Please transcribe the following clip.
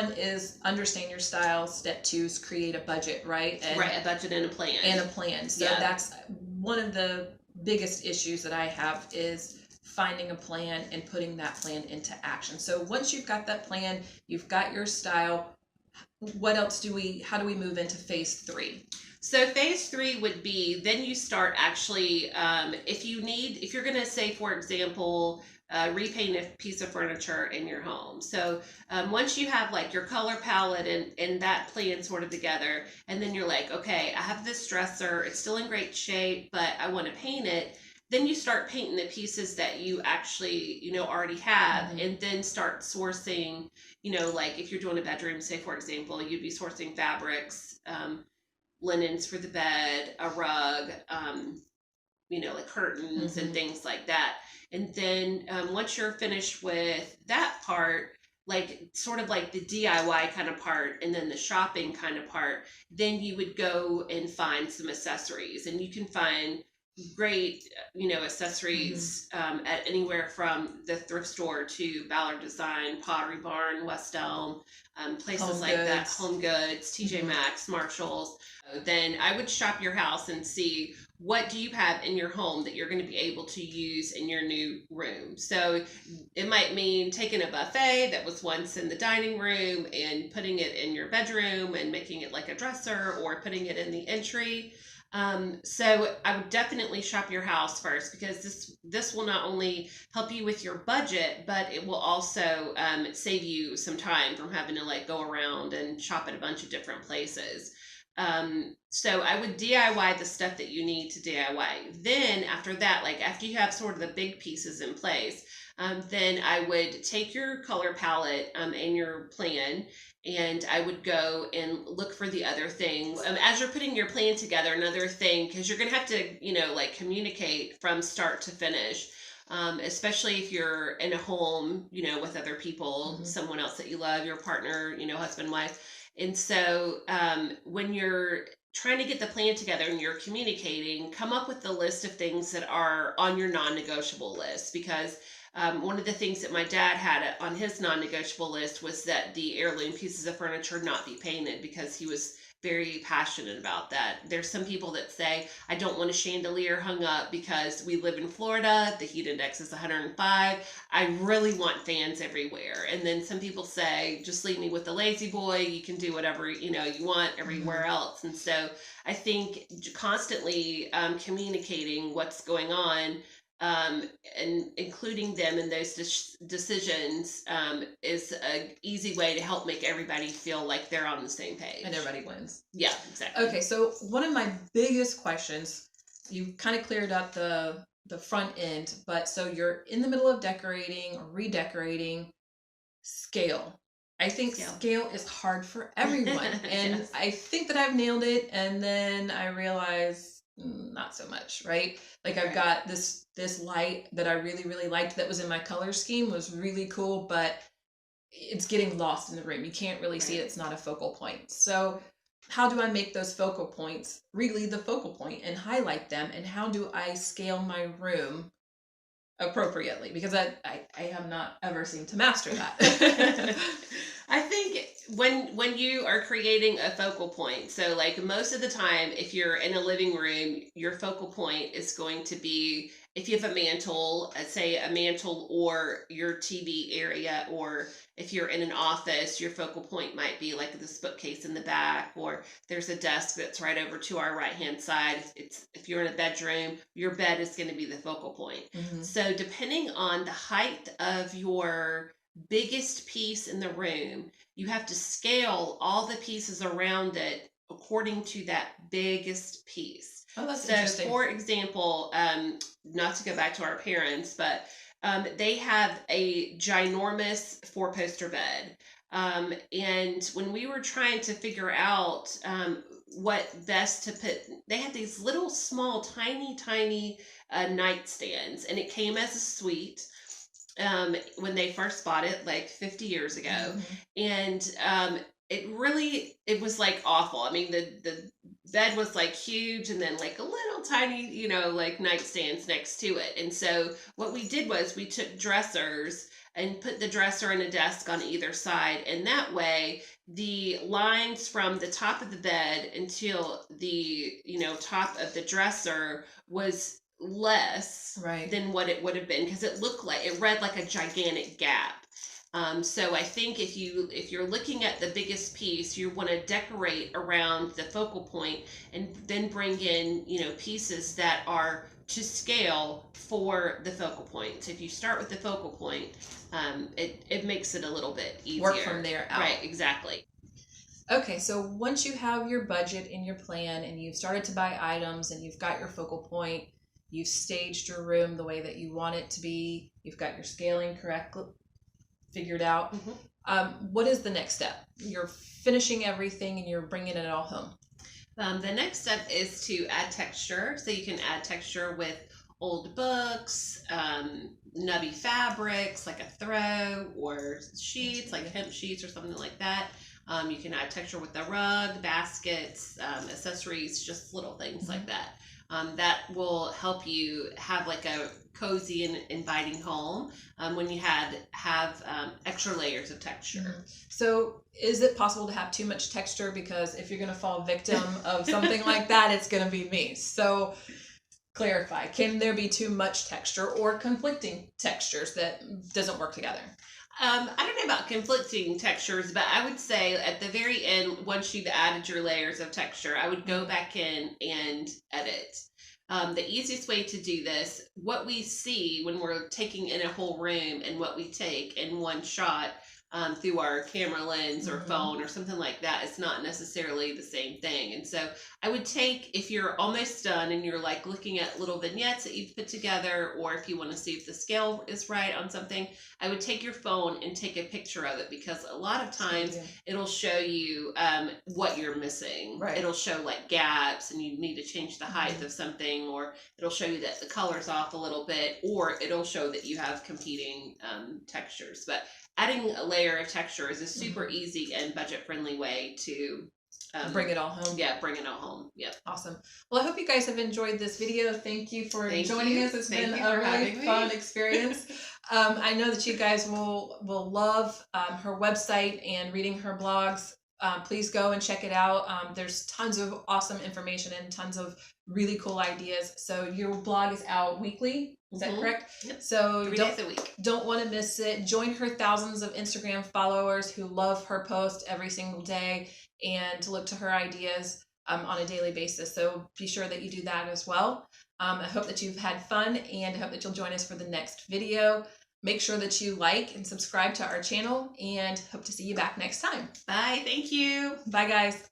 one is understand your style. Step 2 is create a budget, right? And, right, a budget and a plan. So that's one of the biggest issues that I have is finding a plan and putting that plan into action. So once you've got that plan, you've got your style, what else how do we move into phase 3? So phase 3 would be, then you start actually, if you're going to say, for example, repaint a piece of furniture in your home. So once you have like your color palette and that plan sort of together, and then you're like, okay, I have this dresser, it's still in great shape, but I want to paint it. Then you start painting the pieces that you actually, already have, and then start sourcing, like if you're doing a bedroom, say, for example, you'd be sourcing fabrics, linens for the bed, a rug, like curtains and things like that. And then once you're finished with that part, like sort of like the DIY kind of part and then the shopping kind of part, then you would go and find some accessories. And you can find great, accessories at anywhere from the thrift store to Ballard Design, Pottery Barn, West Elm, places like that, Home Goods, TJ Maxx, Marshalls. Then I would shop your house and see what do you have in your home that you're going to be able to use in your new room. So it might mean taking a buffet that was once in the dining room and putting it in your bedroom and making it like a dresser, or putting it in the entry. So I would definitely shop your house first, because this will not only help you with your budget, but it will also save you some time from having to like go around and shop at a bunch of different places. So I would DIY the stuff that you need to DIY. Then after that, like after you have sort of the big pieces in place, then I would take your color palette and your plan, and I would go and look for the other things. As you're putting your plan together, another thing, because you're going to have to, like communicate from start to finish. Especially if you're in a home, with other people, someone else that you love, your partner, husband, wife. And so when you're trying to get the plan together and you're communicating, come up with the list of things that are on your non-negotiable list. Because one of the things that my dad had on his non-negotiable list was that the heirloom pieces of furniture not be painted, because he was very passionate about that. There's some people that say, I don't want a chandelier hung up because we live in Florida, the heat index is 105. I really want fans everywhere. And then some people say, just leave me with the lazy boy. You can do whatever you want everywhere else. And so I think constantly communicating what's going on, and including them in those decisions is an easy way to help make everybody feel like they're on the same page. And everybody wins. Yeah, exactly. Okay, so one of my biggest questions, you kind of cleared up the front end, but so you're in the middle of decorating or redecorating. Scale. I think scale is hard for everyone. And yes. I think that I've nailed it, and then I realize not so much, right? Like I've got this light that I really, really liked that was in my color scheme, was really cool, but it's getting lost in the room. You can't really see it. It's not a focal point. So how do I make those focal points really the focal point and highlight them? And how do I scale my room appropriately? Because I have not ever seemed to master that. I think when you are creating a focal point, so like most of the time, if you're in a living room, your focal point is going to be, if you have a mantle, say a mantle or your TV area, or if you're in an office, your focal point might be like this bookcase in the back, or there's a desk that's right over to our right-hand side. If you're in a bedroom, your bed is going to be the focal point. Mm-hmm. So depending on the height of your biggest piece in the room, you have to scale all the pieces around it according to that biggest piece. Oh, that's interesting. So, for example, not to go back to our parents, but they have a ginormous 4-poster bed. And when we were trying to figure out what best to put, they had these little small, tiny nightstands, and it came as a suite. When they first bought it like 50 years ago. Mm-hmm. And it was like awful. I mean, the bed was like huge, and then like a little tiny, like nightstands next to it. And so what we did was we took dressers and put the dresser and a desk on either side, and that way the lines from the top of the bed until the top of the dresser was less Right. than what it would have been, because it read like a gigantic gap. So I think if you're looking at the biggest piece, you want to decorate around the focal point, and then bring in pieces that are to scale for the focal point. So if you start with the focal point, it makes it a little bit easier. Work from there out. Right, exactly. Okay, so once you have your budget and your plan, and you've started to buy items, and you've got your focal point, you've staged your room the way that you want it to be, you've got your scaling correctly figured out. What is the next step? You're finishing everything and you're bringing it all home. The next step is to add texture. So you can add texture with old books, nubby fabrics like a throw, or sheets like hemp sheets or something like that. You can add texture with the rug, baskets, accessories, just little things like that. That will help you have like a cozy and inviting home when you have extra layers of texture. So is it possible to have too much texture? Because if you're going to fall victim of something like that, it's going to be me. So clarify, can there be too much texture or conflicting textures that doesn't work together? I don't know about conflicting textures, but I would say at the very end, once you've added your layers of texture, I would go back in and edit. The easiest way to do this, what we see when we're taking in a whole room and what we take in one shot through our camera lens or phone or something like that, is not necessarily the same thing. And so I would take, if you're almost done and you're like looking at little vignettes that you've put together, or if you want to see if the scale is right on something, I would take your phone and take a picture of it, because a lot of times it'll show you what you're missing. Right. It'll show like gaps and you need to change the height of something, or it'll show you that the color's off a little bit, or it'll show that you have competing textures. But adding a layer of texture is a super easy and budget-friendly way to bring it all home. Yeah, bring it all home. Yep. Awesome. Well, I hope you guys have enjoyed this video. Thank you for joining us. It's been a really fun experience. I know that you guys will love her website and reading her blogs. Please go and check it out. There's tons of awesome information and tons of really cool ideas. So your blog is out weekly. Is that correct? Yep. So 3 days a week. Don't want to miss it. Join her thousands of Instagram followers who love her post every single day and look to her ideas on a daily basis. So be sure that you do that as well. I hope that you've had fun, and I hope that you'll join us for the next video. Make sure that you like and subscribe to our channel, and hope to see you back next time. Bye. Thank you. Bye, guys.